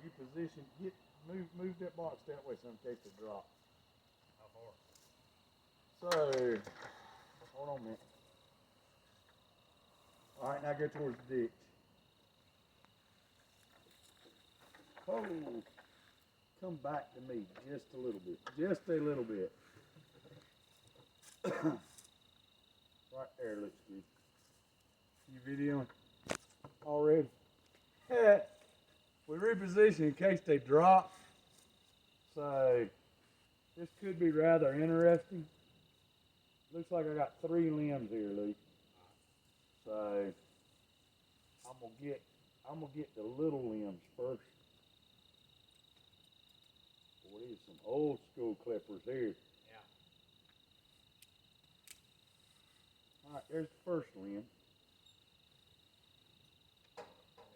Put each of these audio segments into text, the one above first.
you positioned? Move that box that way so in case it drops. How far? So, hold on a minute. All right, now go towards the ditch. Oh, come back to me just a little bit. Just a little bit. Right there looks good. You videoing already? Yeah. We reposition in case they drop. So this could be rather interesting. Looks like I got 3 limbs here, Luke. So I'm gonna get the little limbs first. Boy, these are some old school clippers here. Yeah. All right, there's the first limb. They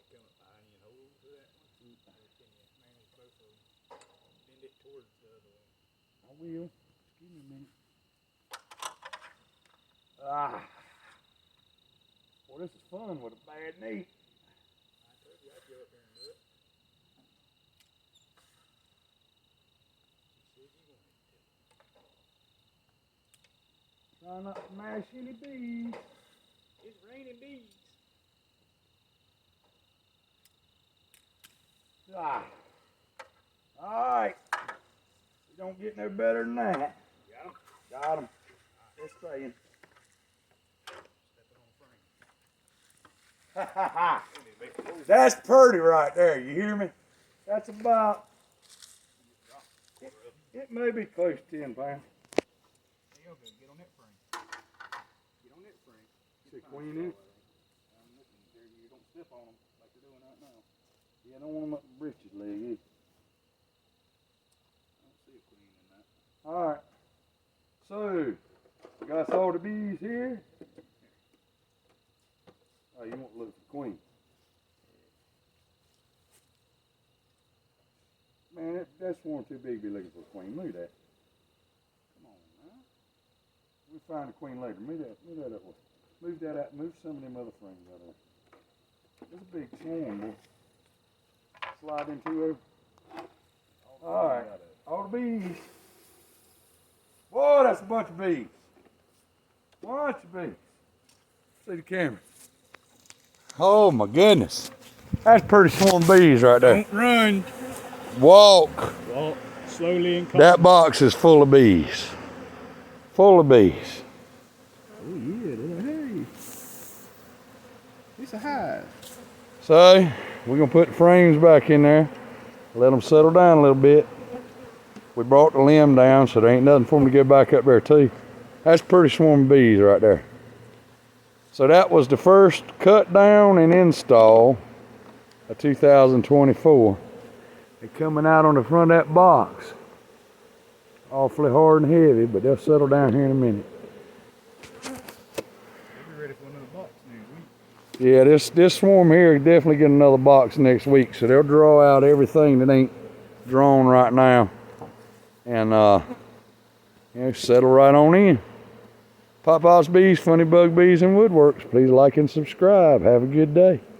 come up behind you and hold to that one. Or can you manage both of them? Bend it towards the other one. I will. Just give me a minute. Ah. Boy, this is fun with a bad knee. I told you I'd go up there and do it. You said you wanted to. Try not to mash any bees. It's raining bees. Ah. All right. You don't get no better than that. Got them? Got them. They're staying. Stepping on frame. Ha ha ha. They need to make the hole. That's pretty right there. You hear me? That's about, it may be close to 10 pounds. There you go. Get on that frame. Get on that frame. See queen in it? I'm looking there. You don't step on them like you're doing right now. Yeah, I don't want them up the britches leg either. I don't see a queen in that. All right. So, we got all the bees here. Oh, you want to look for queen. Man, that's one too big to be looking for a queen. Look at that. Come on now. We'll find a queen later. Move that up way. Move that out. Move some of them other frames out of there. There's a big swarm, boy. Slide into over. All right. All the bees. Boy, that's a bunch of bees. Bunch of bees. See the camera. Oh my goodness. That's pretty swarm bees right there. Don't run. Walk. Walk slowly and calmly. That box is full of bees. Full of bees. Oh yeah, hey. It's a hive. So, we're going to put the frames back in there. Let them settle down a little bit. We brought the limb down, so there ain't nothing for them to get back up there too. That's pretty swarm of bees right there. So that was the first cut down and install of 2024. They're coming out on the front of that box. Awfully hard and heavy, but they'll settle down here in a minute. We'll be ready for another box next week. Yeah, this swarm here will definitely get another box next week, so they'll draw out everything that ain't drawn right now. And settle right on in. Papa's Bees, Funny Bug Bees, and Woodworks. Please like and subscribe. Have a good day.